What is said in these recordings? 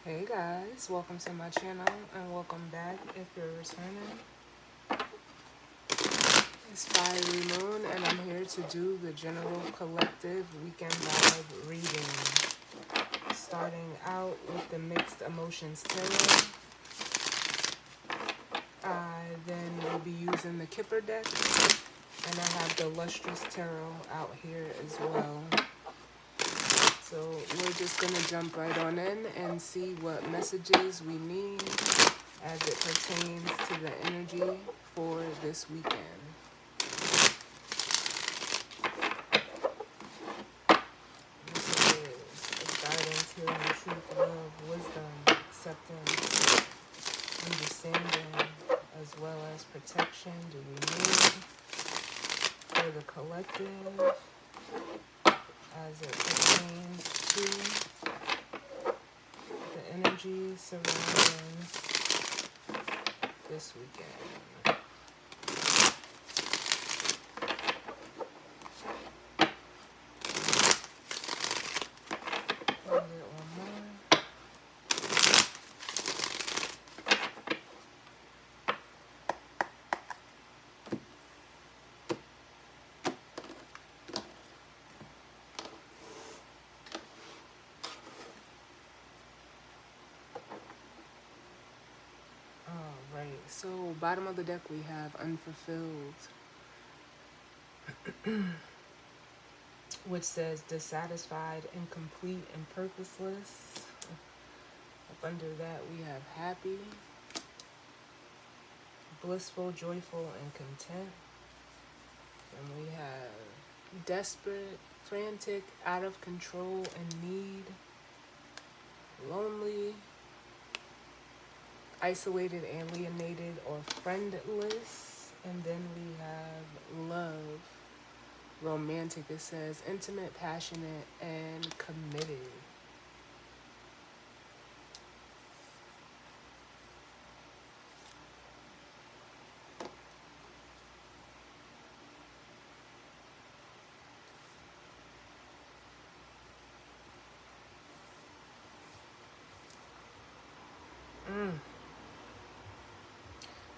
Hey guys, welcome to my channel and welcome back if you're returning. It's Fiery Moon and I'm here to do the General Collective Weekend Vibe reading. Starting out with the Mixed Emotions Tarot. I then will be using the Kipper deck and I have the Lustrous Tarot out here as well. So we're just going to jump right on in and see what messages we need as it pertains to the energy for this weekend. This is guidance, healing, truth, love, wisdom, acceptance, understanding, as well as protection do we need for the collective as it pertains to the energy surrounding this weekend. A little more. Alright, so bottom of the deck we have unfulfilled, which says dissatisfied, incomplete, and purposeless. Up under that we have happy, blissful, joyful, and content. And we have desperate, frantic, out of control, and need, lonely, isolated, alienated, or friendless. And then we have love, romantic. It says intimate, passionate, and committed.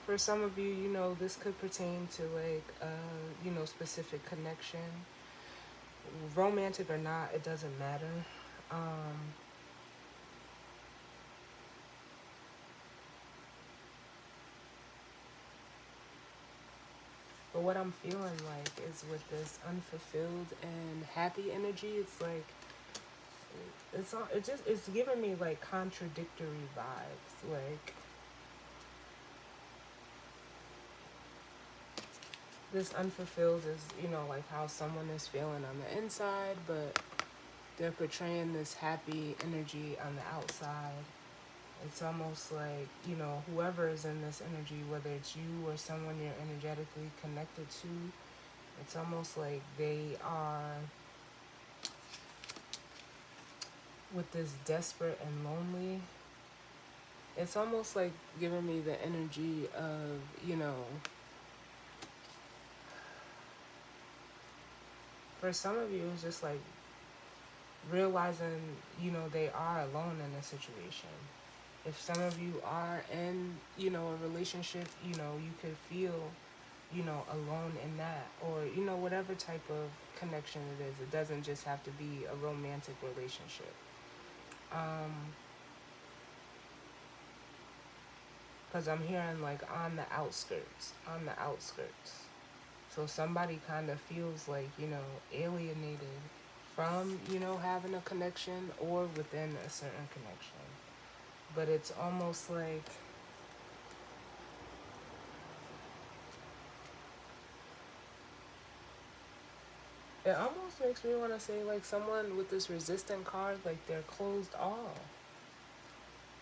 For some of you, this could pertain to like, specific connection. Romantic or not, it doesn't matter. But what I'm feeling like is with this unfulfilled and happy energy, it's like, it's giving me like contradictory vibes. Like, this unfulfilled is, like how someone is feeling on the inside, but they're portraying this happy energy on the outside. It's almost like, whoever is in this energy, whether it's you or someone you're energetically connected to, it's almost like they are with this desperate and lonely. It's almost like giving me the energy of, for some of you, it's just like realizing, they are alone in a situation. If some of you are in, a relationship, you could feel, alone in that, or, whatever type of connection it is. It doesn't just have to be a romantic relationship. Because I'm hearing like on the outskirts. So somebody kind of feels like, alienated from, having a connection or within a certain connection. But it's almost like, it almost makes me want to say like someone with this resistant card, like they're closed off.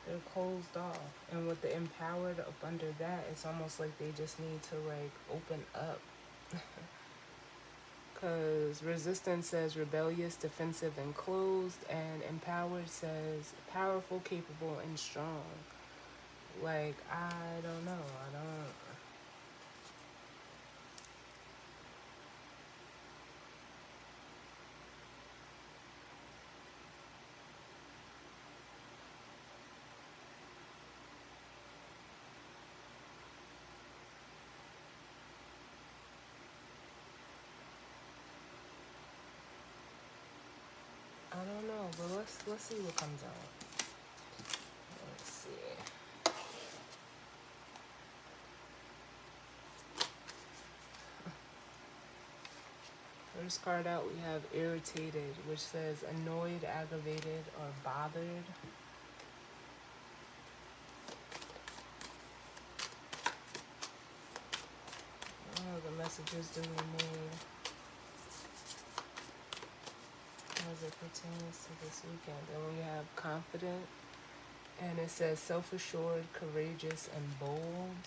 They're closed off. And with the empowered up under that, it's almost like they just need to like open up. Because resistance says rebellious, defensive, and closed, and empowered says powerful, capable, and strong. Like, I don't know. Let's see what comes out. Let's see. First card out, we have irritated, which says annoyed, aggravated, or bothered. Oh, the messages do remain as it pertains to this weekend. Then we have confident, and it says self-assured, courageous, and bold.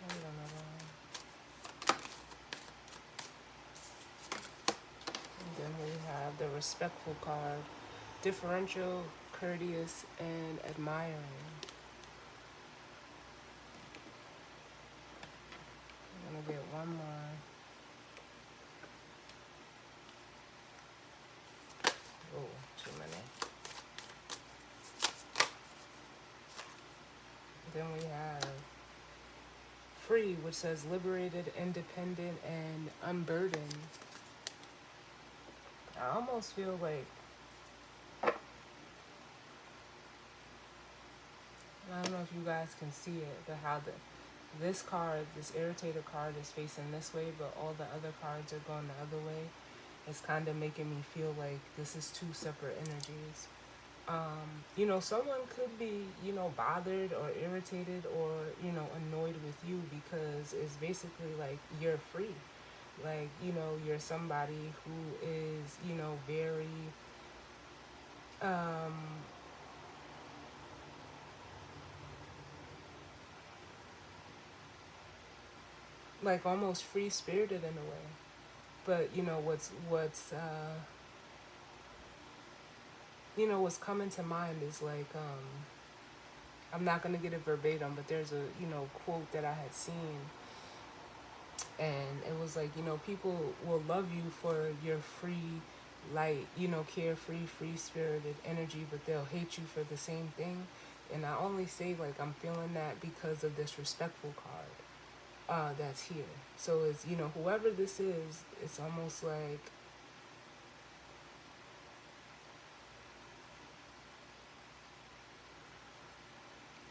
Wait another one. And then we have the respectful card, differential, courteous, and admiring. I'm gonna get one more. Oh, too many. Then we have free, which says liberated, independent, and unburdened. I almost feel like, I don't know if you guys can see it, but how this card, this irritated card, is facing this way, but all the other cards are going the other way. It's kind of making me feel like this is two separate energies. Someone could be, bothered or irritated or, annoyed with you because it's basically like you're free. Like, you're somebody who is, very, um, like almost free spirited in a way. But, what's coming to mind is like, I'm not going to get it verbatim, but there's a, quote that I had seen. And it was like, people will love you for your free, light, carefree, free spirited energy, but they'll hate you for the same thing. And I only say like I'm feeling that because of this respectful card that's here. So it's, whoever this is, it's almost like,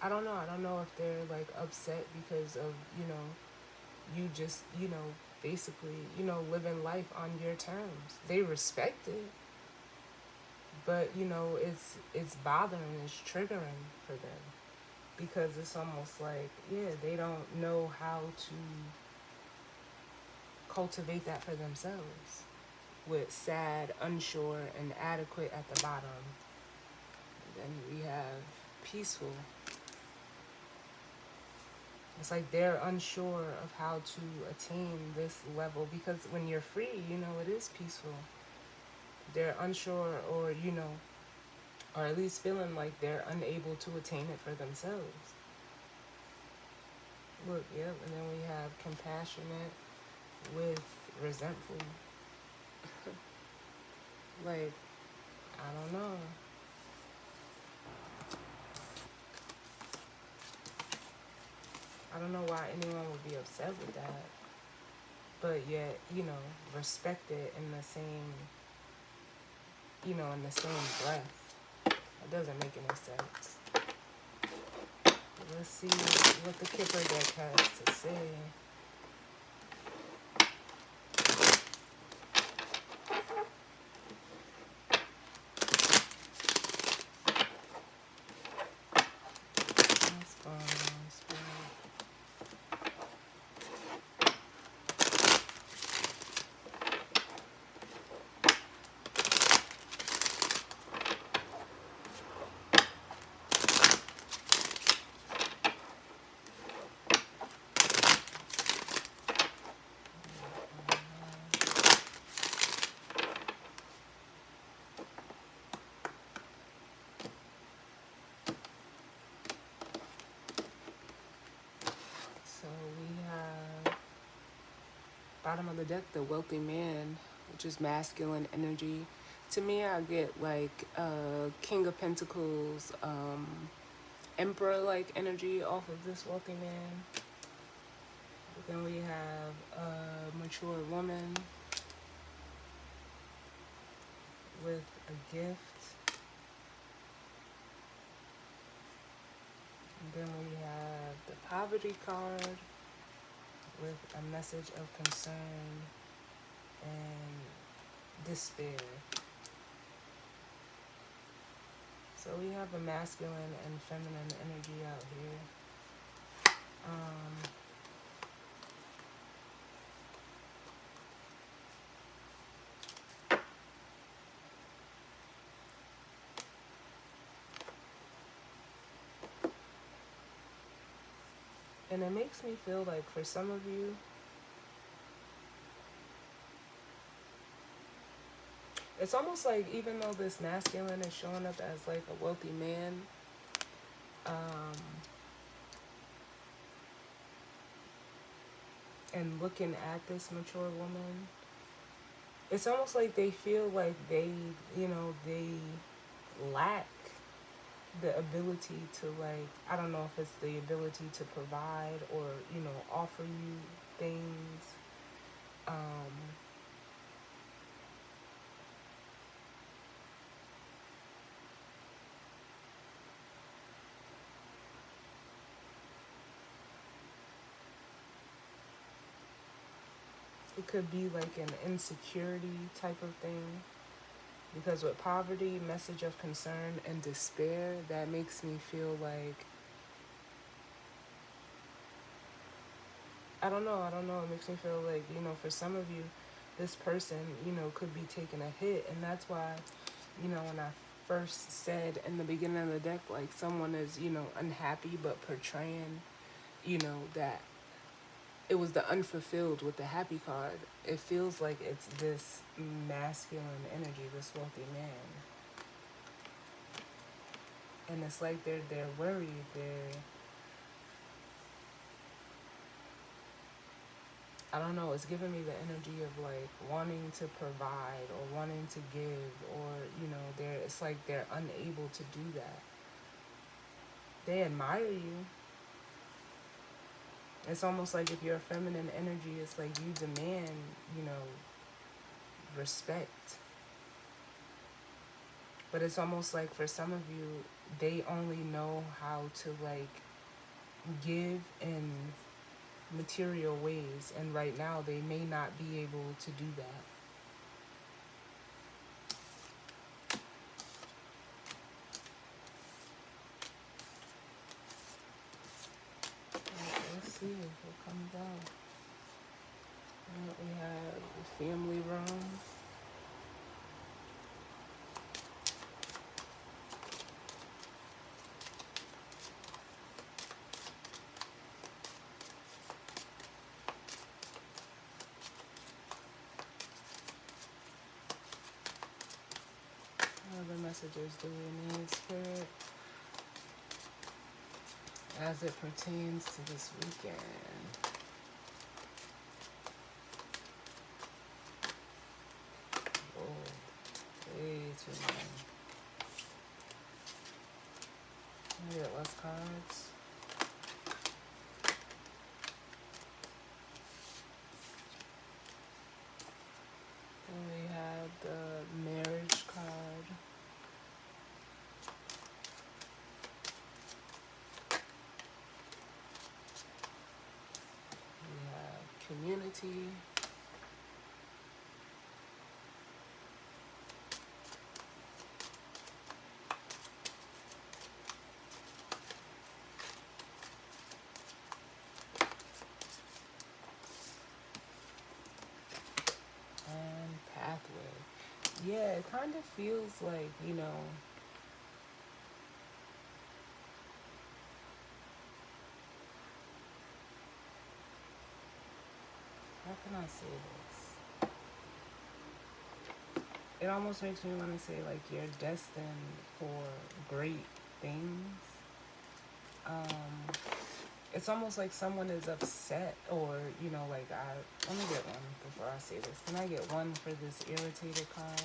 I don't know. I don't know if they're like upset because of, you just, basically, living life on your terms. They respect it, but, it's bothering, it's triggering for them because it's almost like, yeah, they don't know how to cultivate that for themselves with sad, unsure, and adequate at the bottom. And then we have peaceful. It's like they're unsure of how to attain this level because when you're free, it is peaceful. They're unsure or at least feeling like they're unable to attain it for themselves. Look, yep, and then we have compassionate with resentful. Like, I don't know. I don't know why anyone would be upset with that. But yet, respect it in the same, in the same breath. It doesn't make any sense. Let's see what the Kipper deck has to say. What's going on, Spirit? So we have bottom of the deck, the wealthy man, which is masculine energy. To me, I get like King of Pentacles, Emperor-like energy off of this wealthy man. But then we have a mature woman with a gift. And then we have the poverty card with a message of concern and despair. So we have a masculine and feminine energy out here. Um, and it makes me feel like for some of you, it's almost like even though this masculine is showing up as like a wealthy man, um, and looking at this mature woman, it's almost like they feel like they lack the ability to, like, I don't know if it's the ability to provide or, offer you things. Um, it could be like an insecurity type of thing. Because with poverty, message of concern, and despair, that makes me feel like, I don't know. It makes me feel like, for some of you, this person, could be taking a hit. And that's why, when I first said in the beginning of the deck, like someone is, unhappy, but portraying, that it was the unfulfilled with the happy card. It feels like it's this masculine energy, this wealthy man. And it's like they're worried, I don't know, it's giving me the energy of like wanting to provide or wanting to give, or it's like they're unable to do that. They admire you. It's almost like if you're a feminine energy, it's like you demand, you know, respect. But it's almost like for some of you, they only know how to like give in material ways, and right now they may not be able to do that. Let's see what comes out. We have the family room. What other messages do we need, Spirit, as it pertains to this weekend? Whoa, way too long. I get less cards. Then we have the marriage card. We have community. And pathway. Yeah, it kind of feels like, how can I say this? It almost makes me want to say like you're destined for great things. It's almost like someone is upset, or like, let me get one before I say this. Can I get one for this irritated card?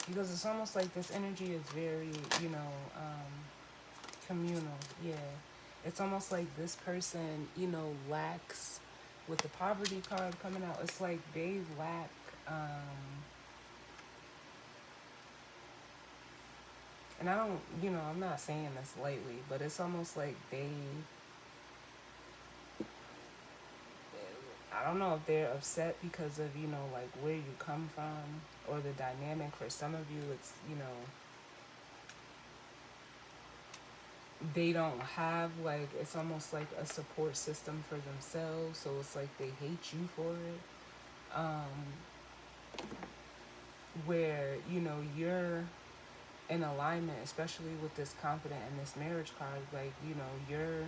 Because it's almost like this energy is very, communal. Yeah, it's almost like this person, lacks with the poverty card coming out. It's like they lack. And I don't, I'm not saying this lightly, but it's almost like I don't know if they're upset because of, like where you come from or the dynamic. For some of you, it's, they don't have, like, it's almost like a support system for themselves. So it's like they hate you for it. Where, you're in alignment, especially with this confident and this marriage card, like, you're,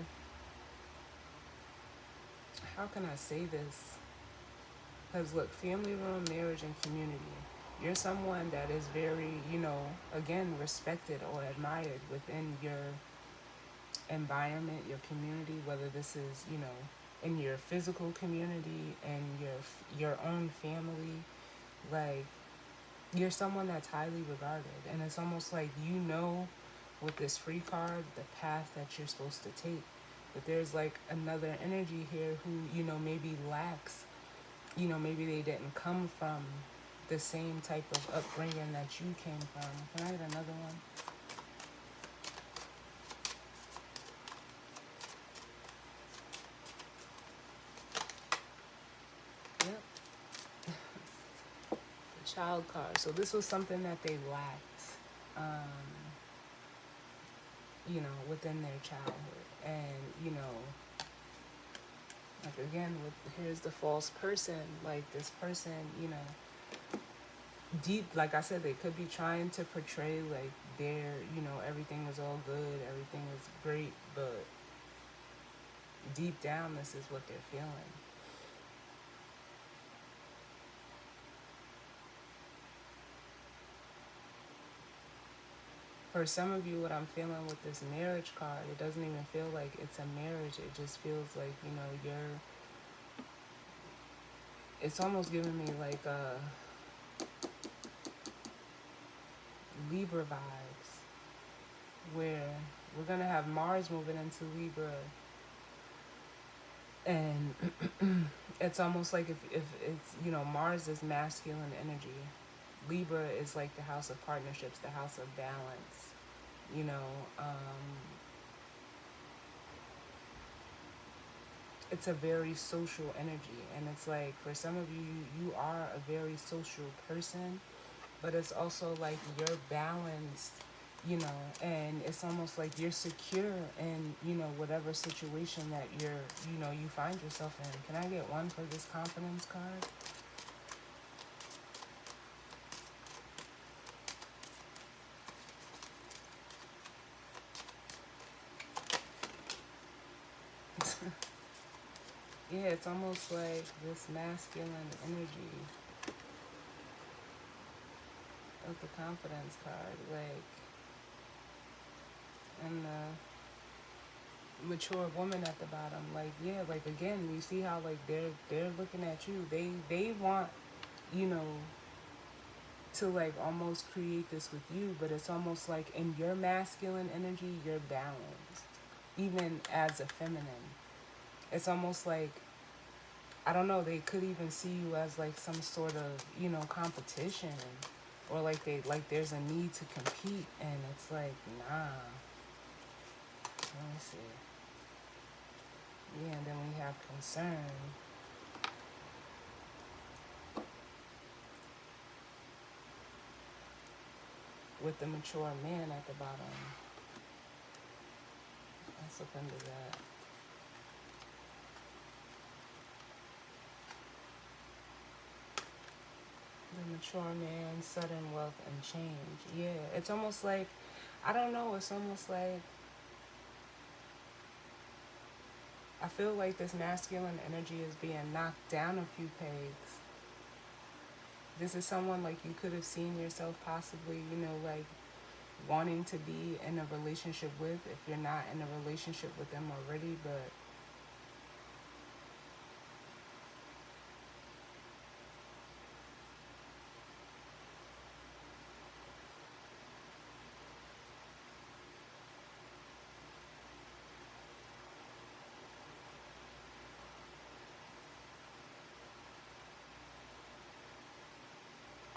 how can I say this? Because look, family room, marriage, and community. You're someone that is very, again, respected or admired within your environment, your community, whether this is, in your physical community and your own family. Like, you're someone that's highly regarded. And it's almost like, with this free card, the path that you're supposed to take. But there's like another energy here who, maybe lacks, maybe they didn't come from the same type of upbringing that you came from. Can I get another one? Yep. The child card. So this was something that they lacked, within their childhood. And, like again, here's the false person. Like this person, deep, like I said, they could be trying to portray like everything is all good, everything is great, but deep down, this is what they're feeling. For some of you, what I'm feeling with this marriage card, it doesn't even feel like it's a marriage. It just feels like, it's almost giving me like Libra vibes, where we're going to have Mars moving into Libra. And it's almost like if it's, Mars is masculine energy. Libra is like the house of partnerships, the house of balance, you know. It's a very social energy, and it's like for some of you, you are a very social person, but it's also like you're balanced, and it's almost like you're secure in, whatever situation that you find yourself in. Can I get one for this confidence card? Yeah, it's almost like this masculine energy of the confidence card, like, and the mature woman at the bottom. Like, yeah, like again, you see how like they're looking at you. They want, you know, to like almost create this with you, but it's almost like in your masculine energy, you're balanced, even as a feminine. It's almost like, I don't know, they could even see you as like some sort of, competition, or like there's a need to compete, and it's like, nah. Let me see. Yeah, and then we have concern. With the mature man at the bottom. Let's look under that. The mature man, sudden wealth and change. Yeah, it's almost like, I don't know, it's almost like, I feel like this masculine energy is being knocked down a few pegs. This is someone like you could have seen yourself possibly, like wanting to be in a relationship with, if you're not in a relationship with them already, but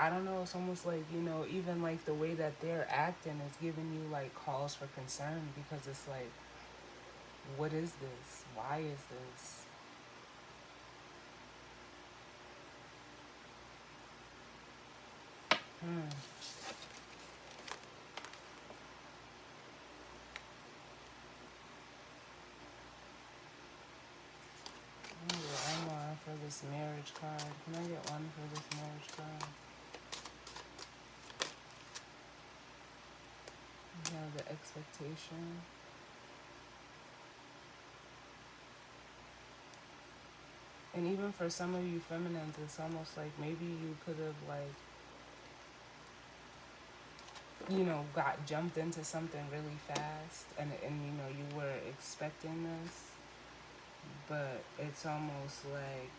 I don't know, it's almost like, even like the way that they're acting is giving you like calls for concern, because it's like, what is this? Why is this? Hmm. I'm gonna get one more for this marriage card. Can I get one for this marriage card? We have the expectation. And even for some of you feminines, it's almost like maybe you could have like, got jumped into something really fast, and you were expecting this, but it's almost like,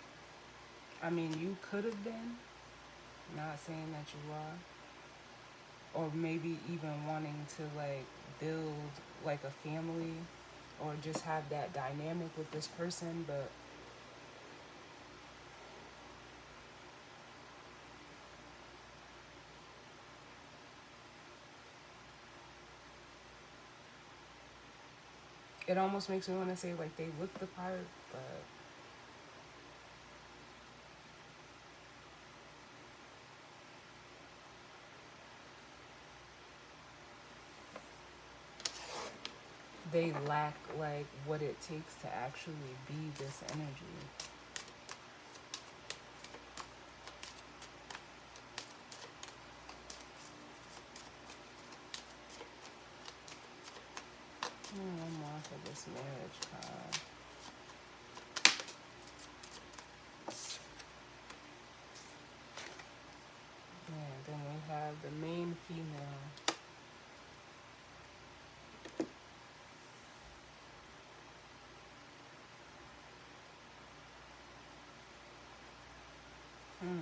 I mean, you could have been, not saying that you are, or maybe even wanting to like build like a family or just have that dynamic with this person, but it almost makes me want to say like they look the part, but they lack like what it takes to actually be this energy. One more for this marriage card. And then we have the main female. Hmm.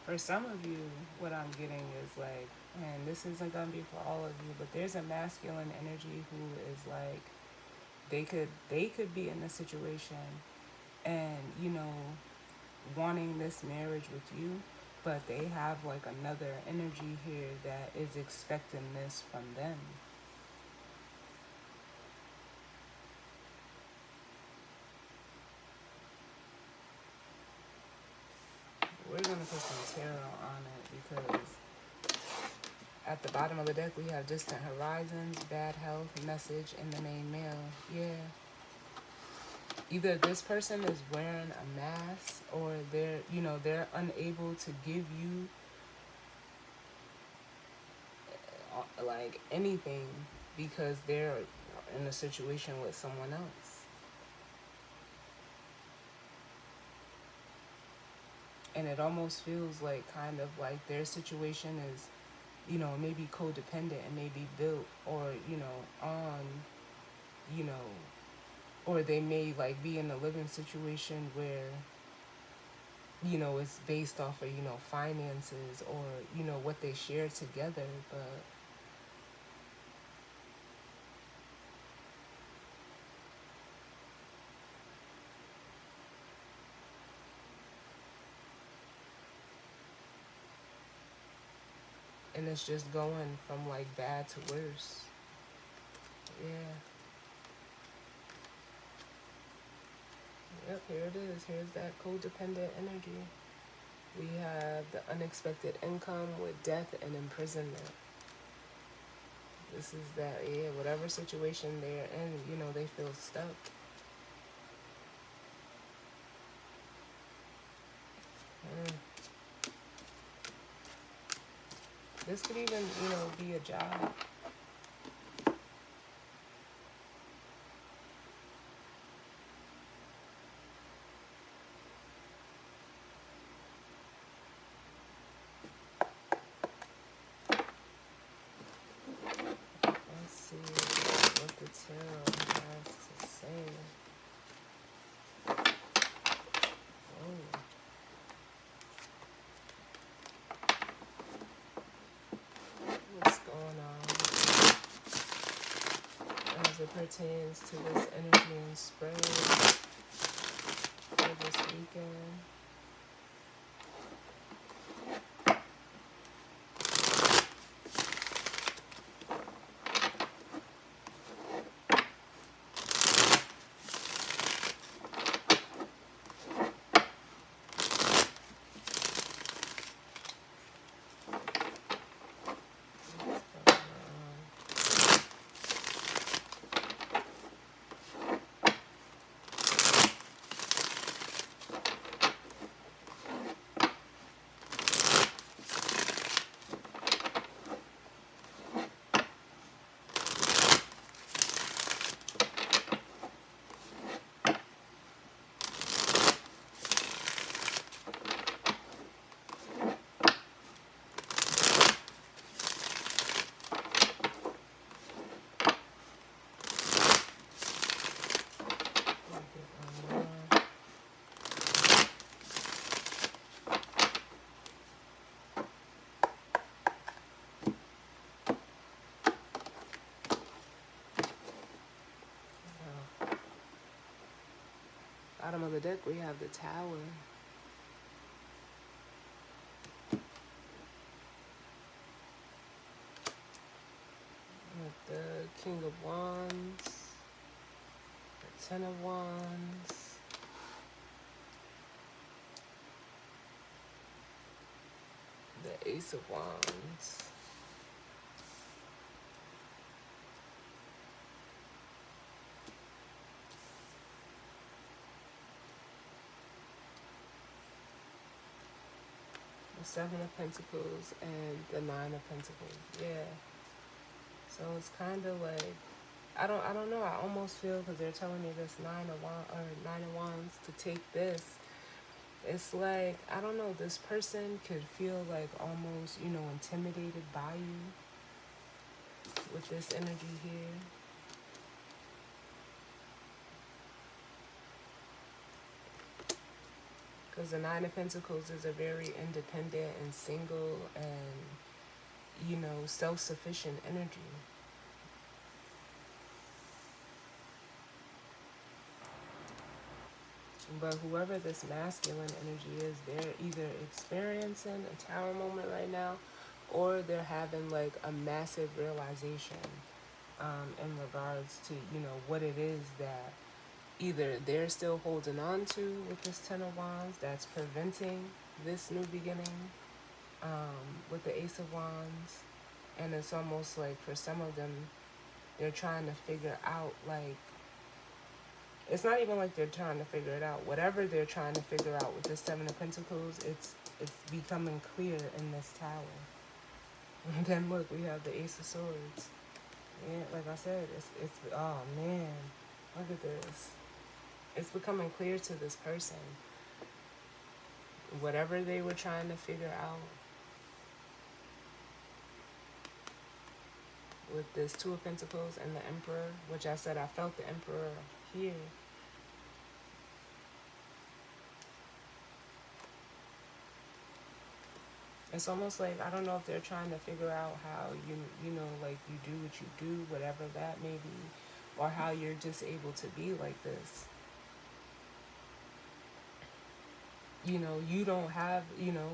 For some of you, what I'm getting is like, and this isn't gonna be for all of you, but there's a masculine energy who is like, they could be in this situation and wanting this marriage with you, but they have like another energy here that is expecting this from them. We're gonna put some tarot on it because at the bottom of the deck we have distant horizons, bad health, message, and the main male. Yeah. Either this person is wearing a mask or they're unable to give you like anything because they're in a situation with someone else. And it almost feels like kind of like their situation is, maybe codependent and maybe built or, on, you know, or they may like be in a living situation where, it's based off of, finances or, what they share together. But and it's just going from like bad to worse. Yeah. Yep, here it is. Here's that codependent energy. We have the unexpected income with death and imprisonment. This is that, yeah, whatever situation they're in, they feel stuck. Mm. This could even, be a job. Let's see what the tarot has to say. Oh. What's going on as it pertains to this energy and spread? this weekend. Bottom of the deck, we have the Tower. With the King of Wands, the Ten of Wands, the Ace of Wands. The Seven of Pentacles and the Nine of Pentacles. Yeah. So it's kind of like, I don't know. I almost feel, because they're telling me this Nine of Wands to take this. It's like, I don't know. This person could feel like almost, intimidated by you with this energy here. Because the Nine of Pentacles is a very independent and single and, self-sufficient energy. But whoever this masculine energy is, they're either experiencing a tower moment right now, or they're having like a massive realization in regards to, what it is that either they're still holding on to with this Ten of Wands that's preventing this new beginning with the Ace of Wands. And it's almost like for some of them, they're trying to figure out, like, it's not even like they're trying to figure it out. Whatever they're trying to figure out with the Seven of Pentacles, it's becoming clear in this Tower. And then look, we have the Ace of Swords. Yeah, like I said, it's oh man, look at this. It's becoming clear to this person. Whatever they were trying to figure out with this Two of Pentacles and the Emperor, which I said I felt the Emperor here. It's almost like, I don't know if they're trying to figure out how like you do what you do, whatever that may be, or how you're just able to be like this. You don't have,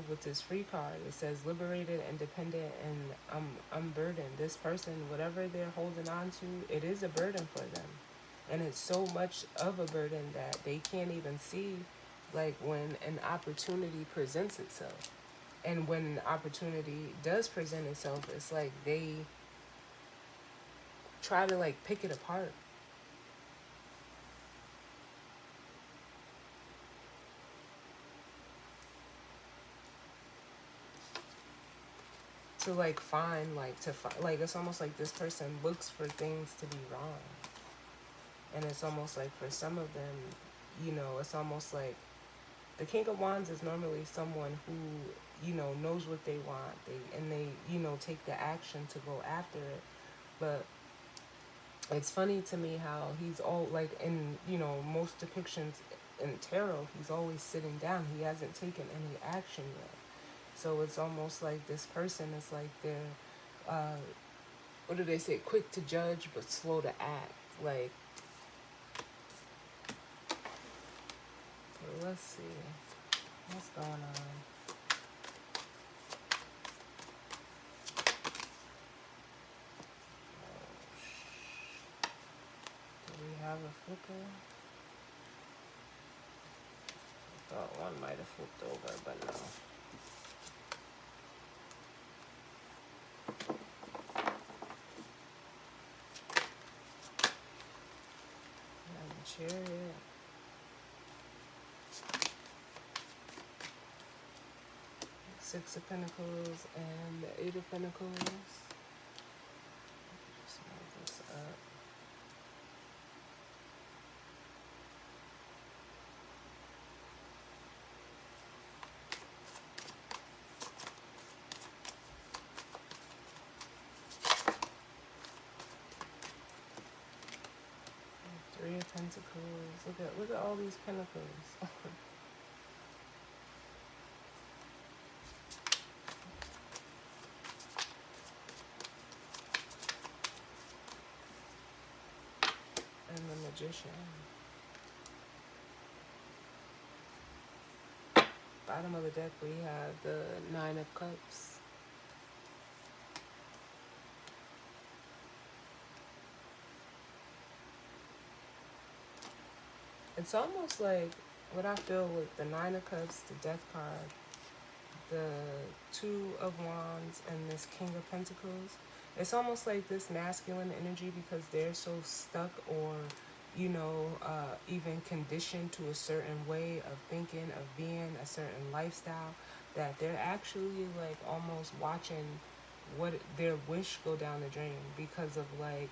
with this free card, it says liberated, independent, and unburdened. This person, whatever they're holding on to, it is a burden for them. And it's so much of a burden that they can't even see, like, when an opportunity presents itself. And when an opportunity does present itself, it's like they try to, like, pick it apart. To, like, find, like, like, it's almost like this person looks for things to be wrong. And it's almost like for some of them, it's almost like the King of Wands is normally someone who, knows what they want. They take the action to go after it. But it's funny to me how he's all, like, in, most depictions in tarot, he's always sitting down. He hasn't taken any action yet. So it's almost like this person is like they're, what do they say? Quick to judge, but slow to act. Like, But let's see. What's going on? Do we have a flipper? Thought one might have flipped over, but no. And the chariot. Six of Pentacles and the Eight of Pentacles. Just move this up. Three of Pentacles. Look at all these pentacles. And the Magician. Bottom of the deck we have the Nine of Cups. It's almost like what I feel with the Nine of Cups, the Death card, the Two of Wands, and this King of Pentacles. It's almost like this masculine energy because they're so stuck or, even conditioned to a certain way of thinking, of being, a certain lifestyle, that they're actually like almost watching what their wish go down the drain because of like,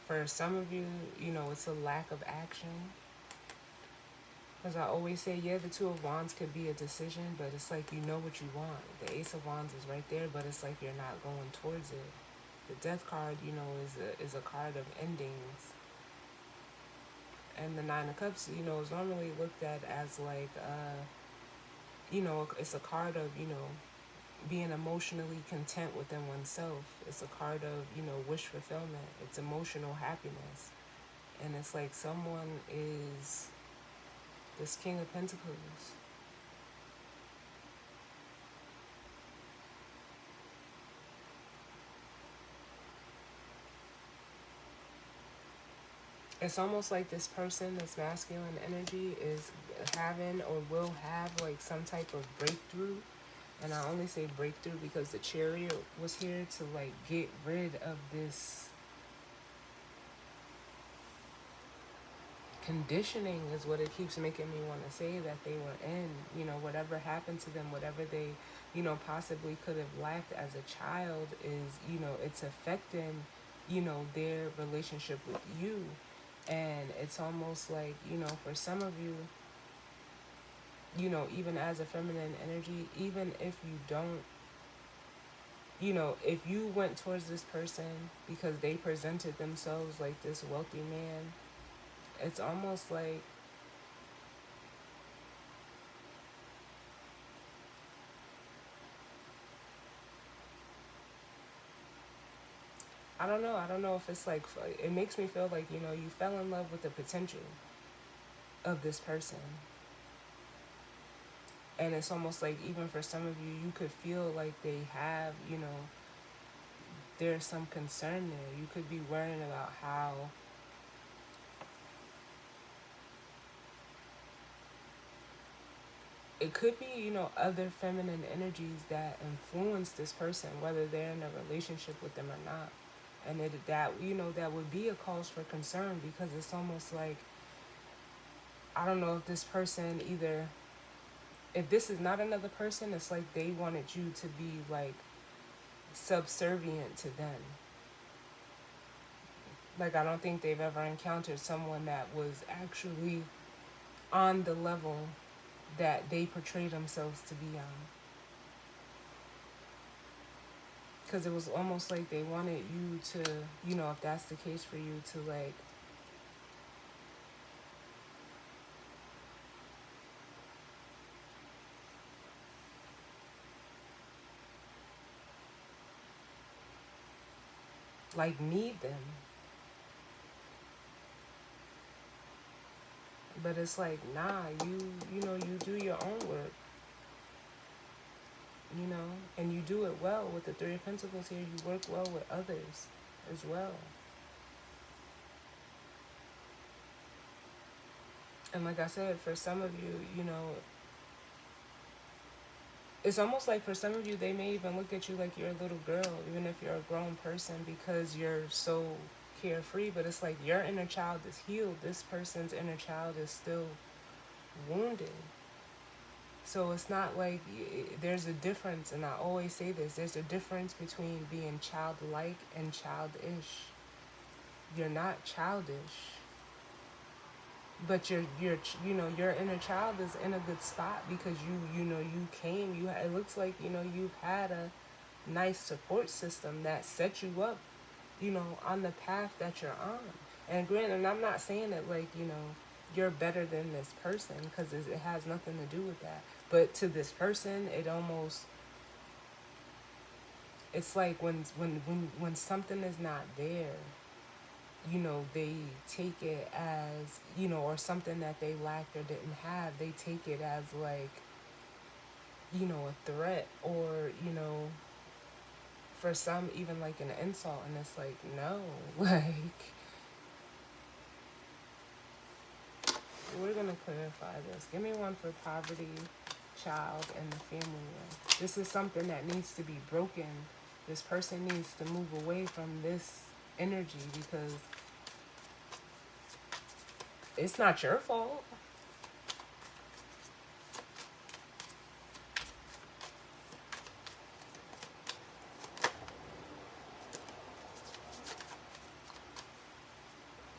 for some of you, it's a lack of action. Because I always say, yeah, the Two of Wands could be a decision, but it's like you know what you want. The Ace of Wands is right there, but it's like you're not going towards it. The Death card, is a card of endings. And the Nine of Cups, is normally looked at as like, it's a card of, being emotionally content within oneself. It's a card of, wish fulfillment. It's emotional happiness. And it's like someone is this King of Pentacles. It's almost like this person, this masculine energy, is having or will have like some type of breakthrough. And I only say breakthrough because the Chariot was here to like get rid of this conditioning, is what it keeps making me want to say, that they were in. Whatever happened to them, whatever they, possibly could have lacked as a child is, it's affecting, their relationship with you. And it's almost like, for some of you, even as a feminine energy, even if you don't, if you went towards this person because they presented themselves like this wealthy man, it's almost like, I don't know. I don't know if it's like, it makes me feel like, you fell in love with the potential of this person. And it's almost like, even for some of you, you could feel like they have, there's some concern there. You could be worrying about how it could be, other feminine energies that influence this person, whether they're in a relationship with them or not. And that would be a cause for concern, because it's almost like, I don't know if this person either, if this is not another person, it's like they wanted you to be like subservient to them. Like, I don't think they've ever encountered someone that was actually on the level that they portray themselves to be on. Because it was almost like they wanted you to, if that's the case for you, to like need them. But it's like, nah, you know, you do your own work, you know, and you do it well. With the Three of Pentacles here, you work well with others as well. And like I said, for some of you, you know, it's almost like for some of you, they may even look at you like you're a little girl, even if you're a grown person, because you're so carefree. But it's like your inner child is healed. This person's inner child is still wounded. So it's not like there's a difference, and I always say this, there's a difference between being childlike and childish. You're not childish, but you're you know, your inner child is in a good spot because you know, you came, it looks like, you know, you've had a nice support system that set you up, you know, on the path that you're on. And granted, I'm not saying that, like, you know, you're better than this person, because it has nothing to do with that. But to this person, it almost, it's like when something is not there, you know, they take it as, you know, or something that they lacked or didn't have, they take it as like, you know, a threat, or, you know, for some even like an insult. And it's like, no, like, we're gonna clarify this. Give me one for poverty, child, and the family one. This is something that needs to be broken. This person needs to move away from this energy, because it's not your fault.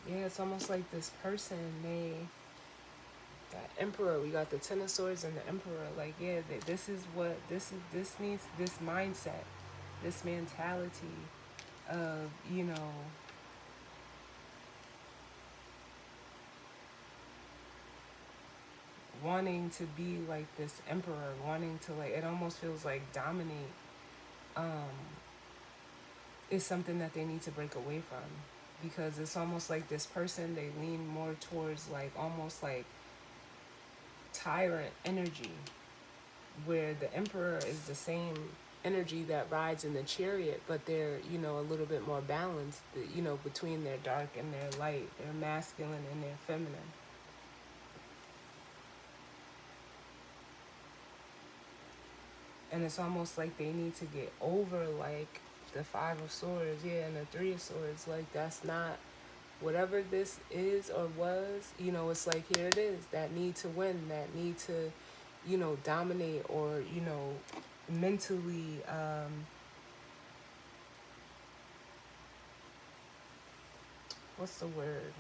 Yeah, it's almost like this person, that emperor, we got the Ten of Swords and the Emperor. Like, yeah, this is what, this needs, this mindset, this mentality of, you know, wanting to be like this emperor, wanting to, like, it almost feels like dominate, um, is something that they need to break away from. Because it's almost like this person, they lean more towards like almost like tyrant energy, where the emperor is the same energy that rides in the chariot, but they're, you know, a little bit more balanced, you know, between their dark and their light, their masculine and their feminine. And it's almost like they need to get over like the Five of Swords, yeah, and the Three of Swords. Like, that's not, whatever this is or was, you know, it's like, here it is, that need to win, that need to, you know, dominate, or, you know, mentally, what's the word?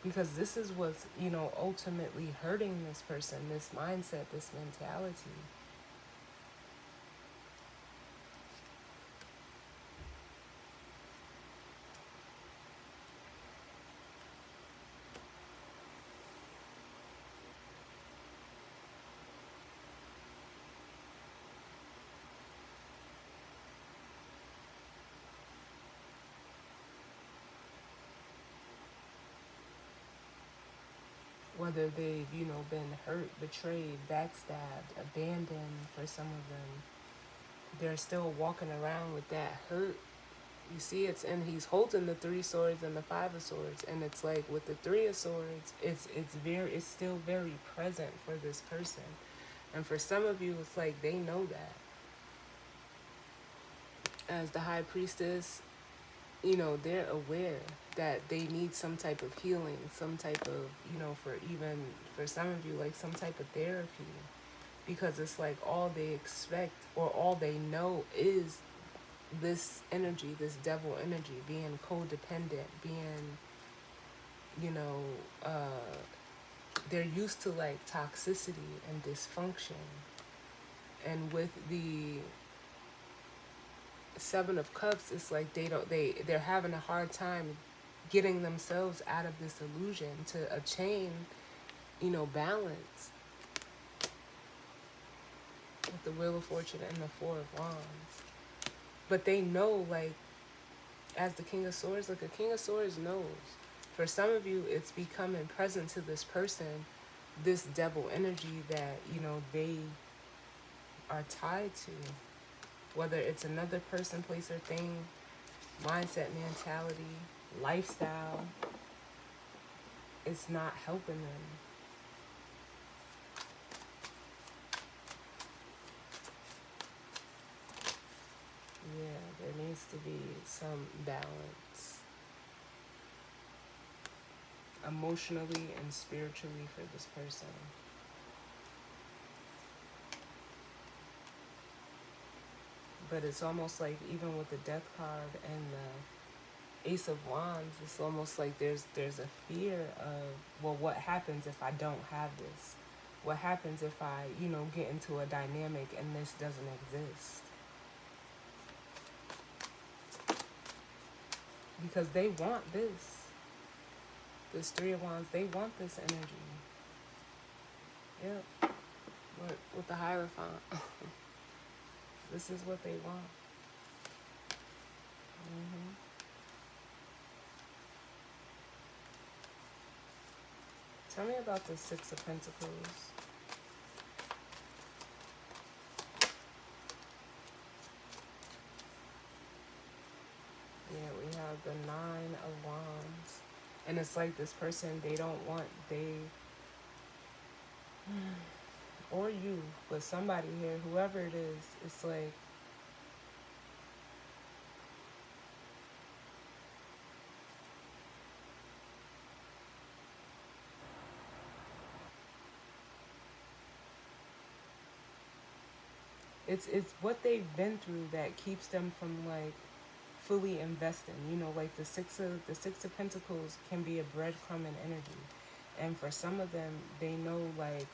Because this is what's, you know, ultimately hurting this person, this mindset, this mentality. Whether they've, you know, been hurt, betrayed, backstabbed, abandoned, for some of them, they're still walking around with that hurt. You see, it's, and he's holding the Three Swords and the Five of Swords, and it's like with the Three of Swords, it's still very present for this person. And for some of you, it's like they know that. As the High Priestess, you know, they're aware that they need some type of healing, some type of, you know, for even for some of you, like some type of therapy, because it's like all they expect or all they know is this energy, this devil energy, being codependent, being, you know, they're used to like toxicity and dysfunction. And with the Seven of Cups, it's like they're having a hard time getting themselves out of this illusion to attain, you know, balance. with the Wheel of Fortune and the Four of Wands. But they know, like, as the King of Swords, like a King of Swords knows. For some of you, it's becoming present to this person, this devil energy that, they are tied to. Whether it's another person, place, or thing, mindset, mentality, lifestyle, it's not helping them. Yeah, there needs to be some balance emotionally and spiritually for this person. But it's almost like even with the Death card and the Ace of Wands, it's almost like there's a fear of, well, what happens if I don't have this? What happens if I, get into a dynamic and this doesn't exist? Because they want this. This Three of Wands, they want this energy. Yep. With the Hierophant. This is what they want. hmm Tell me about the Six of Pentacles. Yeah, we have the Nine of Wands. And it's like this person, they don't want, or you, but somebody here, whoever it is, it's like, it's what they've been through that keeps them from like fully investing. Like the six of Pentacles can be a breadcrumb in energy. And for some of them, they know, like,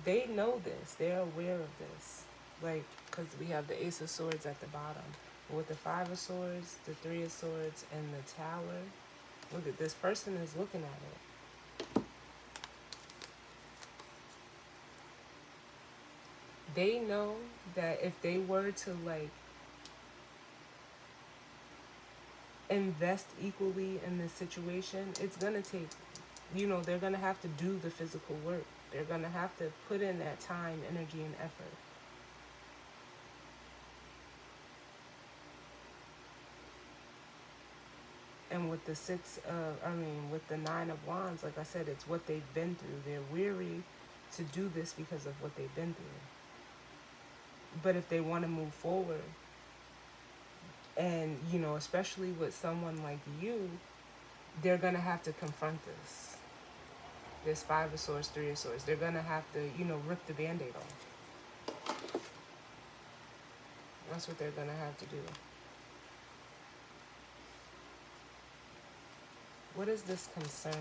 they know this. They're aware of this. Like, because we have the Ace of Swords at the bottom. But with the Five of Swords, the Three of Swords, and the Tower, look at this person is looking at it. They know that if they were to, like, invest equally in this situation, it's going to take, they're going to have to do the physical work. They're going to have to put in that time, energy, and effort. And with with the Nine of Wands, like I said, it's what they've been through. They're weary to do this because of what they've been through. But if they want to move forward, and, especially with someone like you, they're going to have to confront this. This Five of Swords, Three of Swords. They're going to have to, rip the Band-Aid off. That's what they're going to have to do. What is this concern?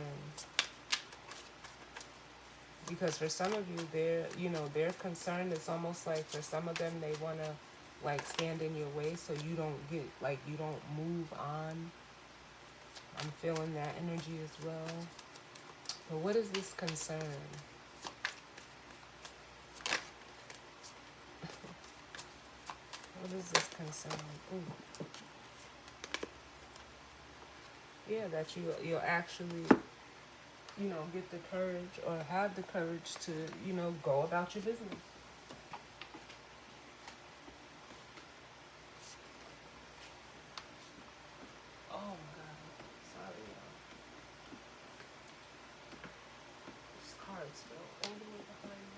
Because for some of you, they're concerned. It's almost like for some of them, they want to, like, stand in your way so you don't get, like, you don't move on. I'm feeling that energy as well. But what is this concern? What is this concern? Ooh. Yeah, that you'll actually, get the courage or have the courage to, go about your business. Oh my God. Sorry, y'all. This card's fell all the way behind me.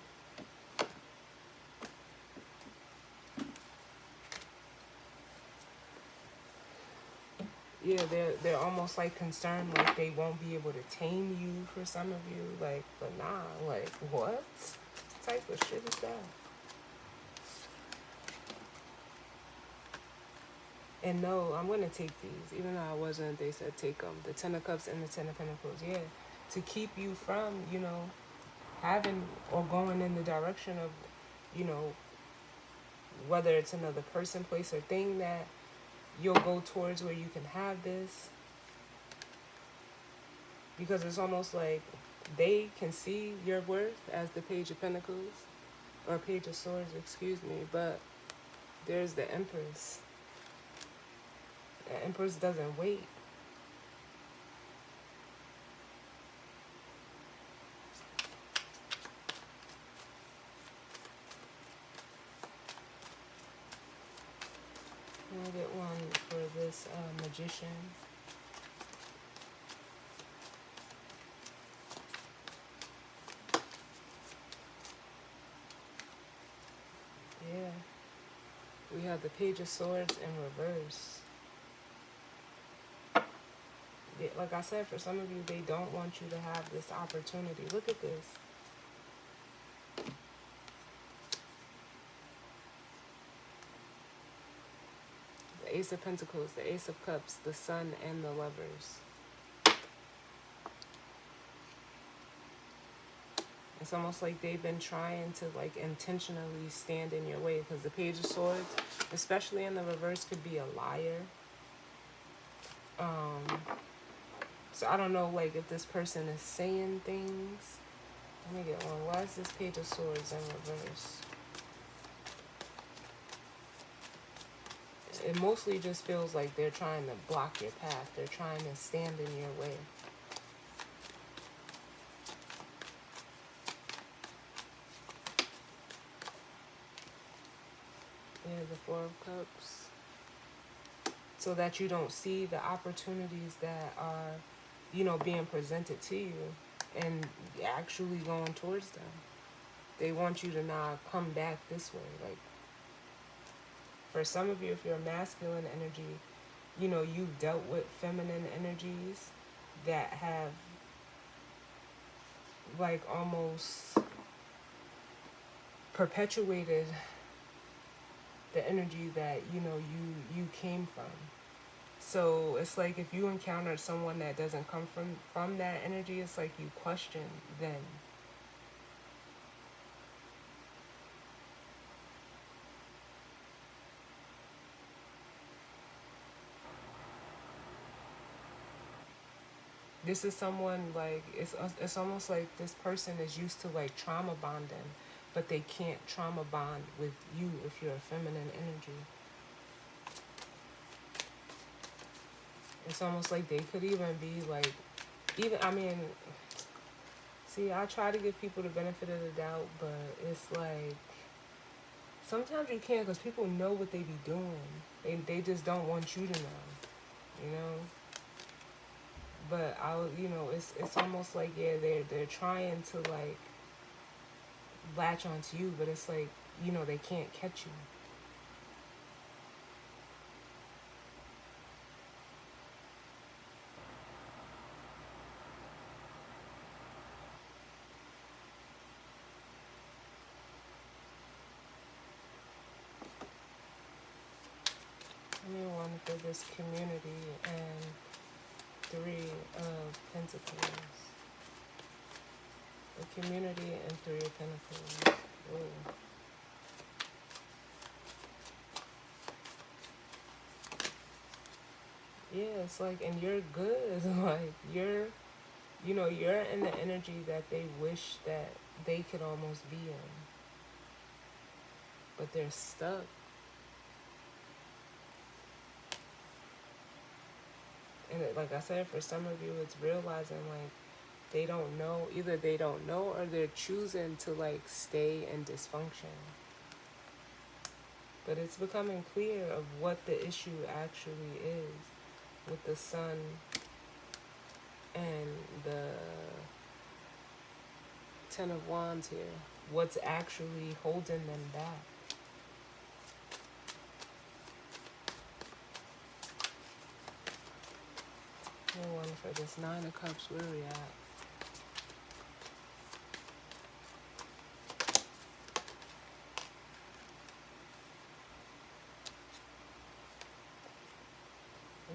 Yeah, they're almost like concerned, like they won't be able to tame you for some of you. Like, but nah, like, what type of shit is that? And no, I'm gonna take these, even though I wasn't. They said take them, the Ten of Cups and the Ten of Pentacles. Yeah, to keep you from, having or going in the direction of, you know, whether it's another person, place, or thing that you'll go towards where you can have this. Because it's almost like they can see your worth as the Page of Pentacles, or Page of Swords, excuse me, but there's the Empress. The Empress doesn't wait. I'll get one for this Magician. Yeah. We have the Page of Swords in reverse. Like I said, for some of you, they don't want you to have this opportunity. Look at this. The Ace of Pentacles, the Ace of Cups, the Sun, and the Lovers. It's almost like they've been trying to like intentionally stand in your way, because the Page of Swords, especially in the reverse, could be a liar. So I don't know, like, if this person is saying things. Let me get one. Why is this Page of Swords in reverse? It mostly just feels like they're trying to block your path. They're trying to stand in your way. Yeah, the Four of Cups. So that you don't see the opportunities that are, you know, being presented to you and actually going towards them. They want you to not come back this way. Like, for some of you, if you're masculine energy, you know, you've dealt with feminine energies that have like almost perpetuated the energy that, you know, you came from. So it's like if you encounter someone that doesn't come from that energy, it's like you question them. This is someone like it's almost like this person is used to like trauma bonding, but they can't trauma bond with you if you're a feminine energy. It's almost like they could even be like, even, I mean, see, I try to give people the benefit of the doubt, but it's like sometimes you can't, because people know what they be doing. They just don't want you to know, you know. But you know, it's almost like, yeah, they're trying to like latch onto you, but it's like, you know, they can't catch you. I mean, one for this community and Three of Pentacles. The community and Three of Pentacles. Ooh. Yeah, it's like, and you're good. Like, you know, you're in the energy that they wish that they could almost be in. But they're stuck. And like I said, for some of you, it's realizing like they don't know. Either they don't know or they're choosing to like stay in dysfunction. But it's becoming clear of what the issue actually is with the Sun and the Ten of Wands here. What's actually holding them back. One for this Nine of Cups, where are we at?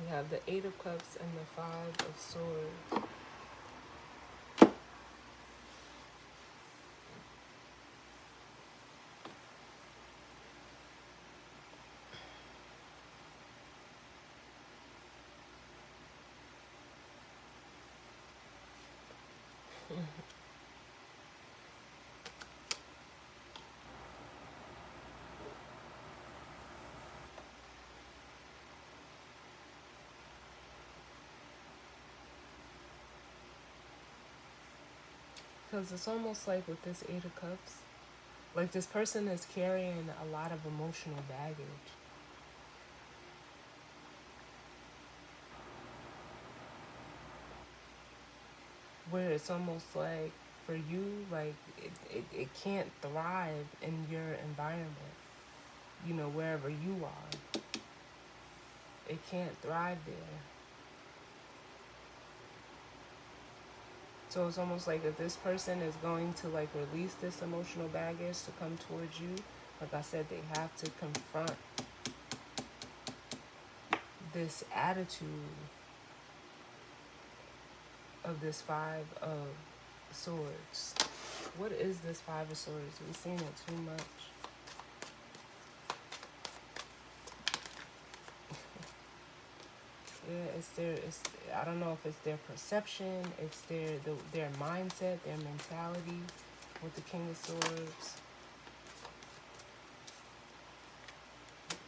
We have the Eight of Cups and the Five of Swords. Because it's almost like with this Eight of Cups, like this person is carrying a lot of emotional baggage. Where it's almost like for you, like it can't thrive in your environment, wherever you are. It can't thrive there. So it's almost like if this person is going to like release this emotional baggage to come towards you, like I said, they have to confront this attitude of this Five of Swords. What is this Five of Swords? We've seen it too much. Yeah, I don't know if it's their perception, it's their mindset, their mentality with the King of Swords.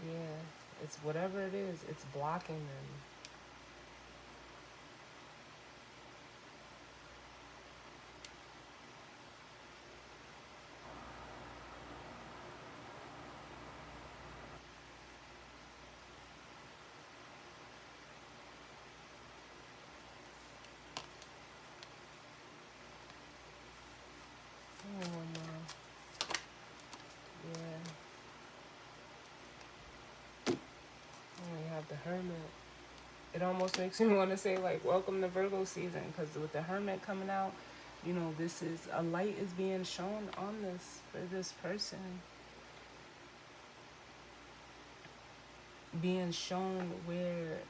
Yeah, it's whatever it is, it's blocking them. Oh, no. Yeah. And we have the Hermit. It almost makes me want to say like welcome to Virgo season, because with the Hermit coming out, this is a light is being shown on this for this person, being shown where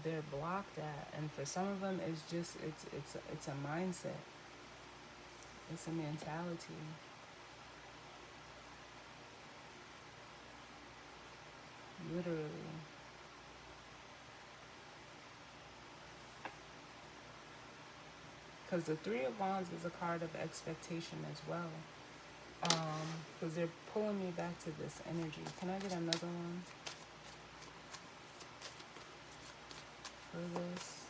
they're blocked at. And for some of them it's just it's a mindset, it's a mentality, literally. Because the Three of Wands is a card of expectation as well. Because they're pulling me back to this energy. Can I get another one for this?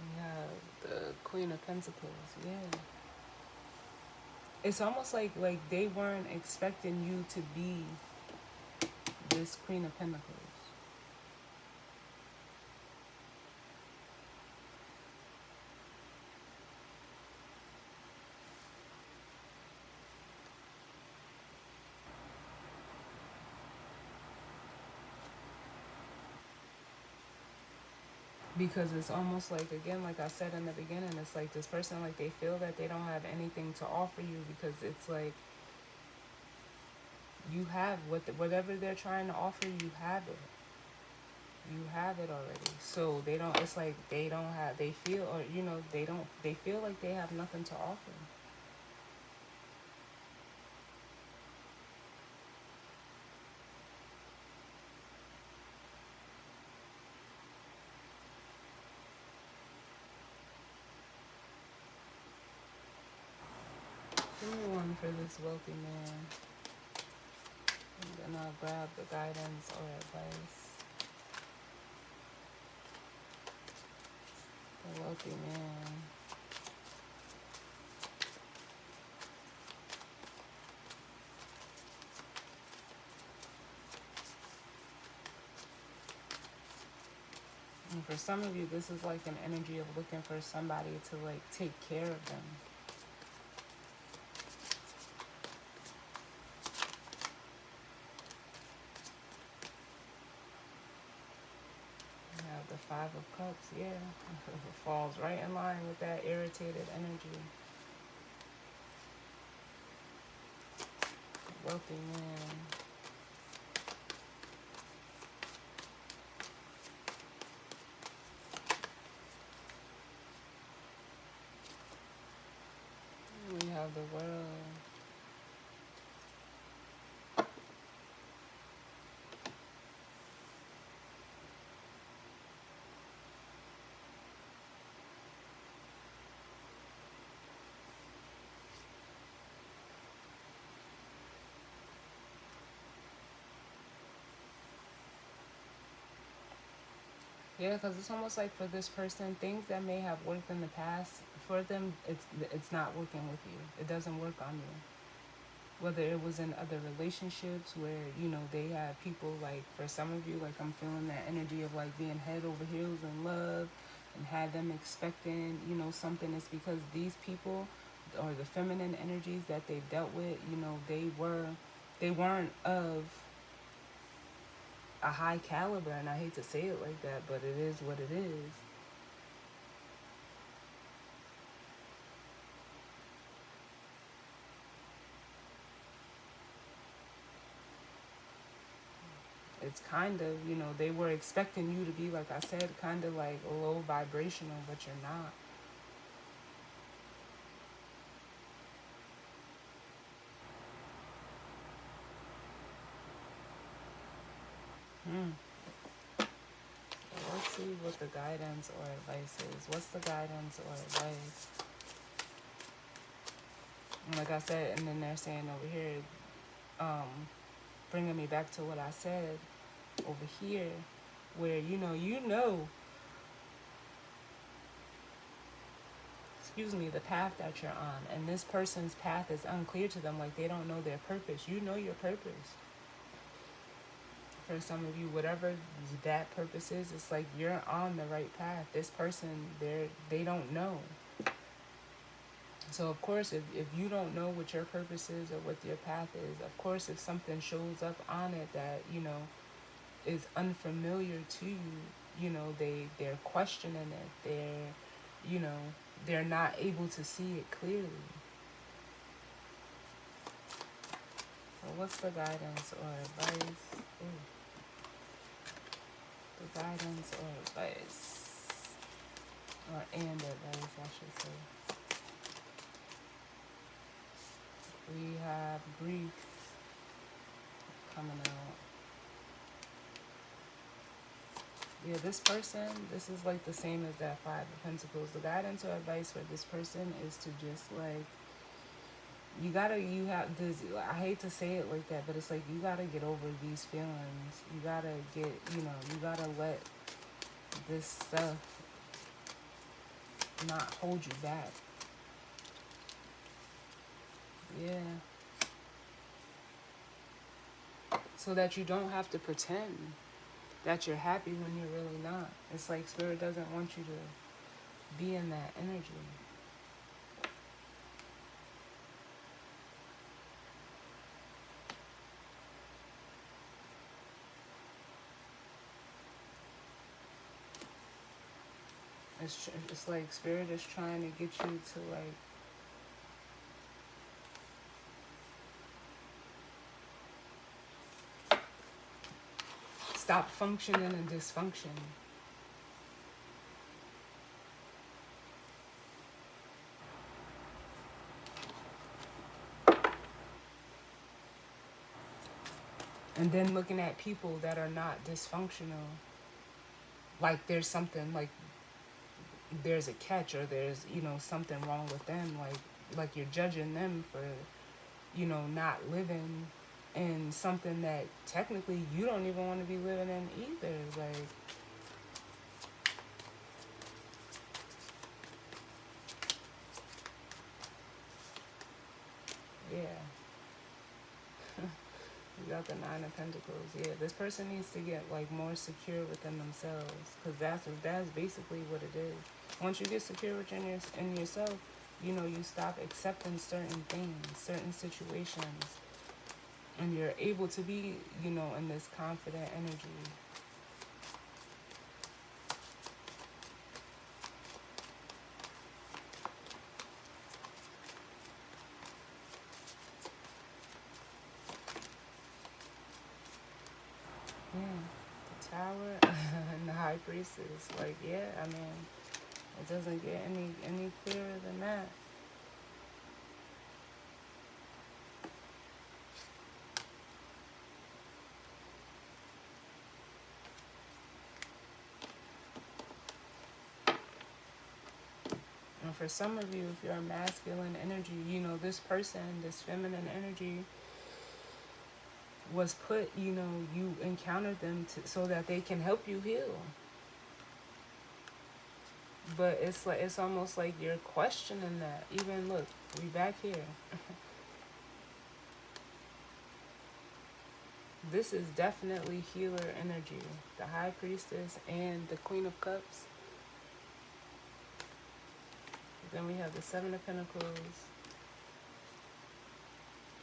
We have the Queen of Pentacles. Yeah. It's almost like they weren't expecting you to be this Queen of Pentacles. Because it's almost like, again, like I said in the beginning, it's like this person, like they feel that they don't have anything to offer you, because it's like you have whatever they're trying to offer, you have it. You have it already. So they don't, it's like they don't have, they feel, or they feel like they have nothing to offer. Give me one for this wealthy man. And then I'll grab the guidance or advice. The wealthy man. And for some of you, this is like an energy of looking for somebody to like take care of them. You have the Five of Cups, yeah. It falls right in line with that irritated energy. Wealthy man. We have the World. Yeah, because it's almost like for this person, things that may have worked in the past, for them, it's not working with you. It doesn't work on you. Whether it was in other relationships where, they have people, like, for some of you, like, I'm feeling that energy of, like, being head over heels in love and had them expecting, something. It's because these people, or the feminine energies that they dealt with, they weren't of a high caliber. And I hate to say it like that, but it is what it is. It's kind of, they were expecting you to be, like I said, kind of like low vibrational, but you're not. Hmm. Let's see what the guidance or advice is. What's the guidance or advice? And like I said, and then they're saying over here, um, bringing me back to what I said over here, where excuse me, the path that you're on, and this person's path is unclear to them, like they don't know their purpose. You know your purpose. For some of you, whatever that purpose is, it's like you're on the right path. This person, they don't know. So of course, if you don't know what your purpose is or what your path is, of course, if something shows up on it that is unfamiliar to you, they're questioning it. You know they're not able to see it clearly. So what's the guidance or advice? Ooh, the guidance or advice, and advice, I should say. We have grief coming out. Yeah, this person, this is like the same as that Five of Pentacles. The guidance or advice for this person is to just like, you have this, I hate to say it like that, but it's like you gotta get over these feelings. You gotta you gotta let this stuff not hold you back. Yeah. So that you don't have to pretend that you're happy when you're really not. It's like Spirit doesn't want you to be in that energy. It's like Spirit is trying to get you to like stop functioning in dysfunction. And then looking at people that are not dysfunctional, like there's something, like there's a catch, or there's something wrong with them, like you're judging them for not living in something that technically you don't even want to be living in either. Like, yeah. You got the Nine of Pentacles. Yeah, this person needs to get like more secure within themselves, because that's basically what it is. Once you get secure in yourself, you stop accepting certain things, certain situations, and you're able to be, in this confident energy. Yeah, the Tower and the High Priestess. Like, yeah, I mean, it doesn't get any clearer than that. And for some of you, if you're a masculine energy, this person, this feminine energy, was put, you encountered them so that they can help you heal. But it's like, it's almost like you're questioning that. Even look, we back here. This is definitely healer energy. The High Priestess and the Queen of Cups. Then we have the Seven of Pentacles,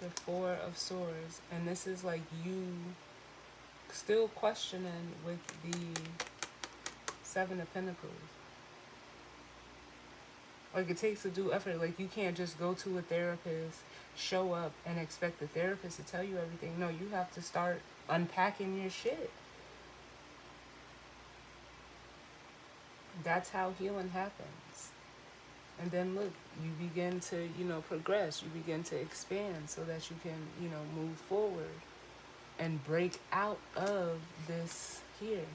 the Four of Swords. And this is like you still questioning with the Seven of Pentacles. Like, it takes a due effort. Like, you can't just go to a therapist, show up, and expect the therapist to tell you everything. No, you have to start unpacking your shit. That's how healing happens. And then look, you begin to, progress. You begin to expand so that you can, move forward and break out of this here.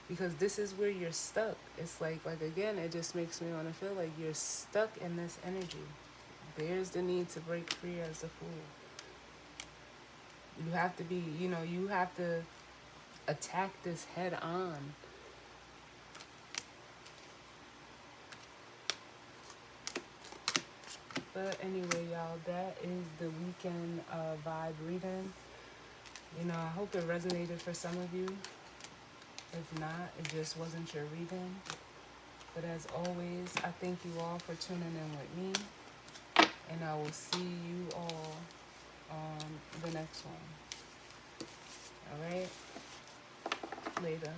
Because this is where you're stuck. It's like again, it just makes me want to feel like you're stuck in this energy. There's the need to break free as a fool. You have to be, you have to attack this head on. But anyway, y'all, that is the weekend vibe reading. I hope it resonated for some of you. If not, it just wasn't your reading. But as always, I thank you all for tuning in with me. And I will see you all on the next one. Alright? Later.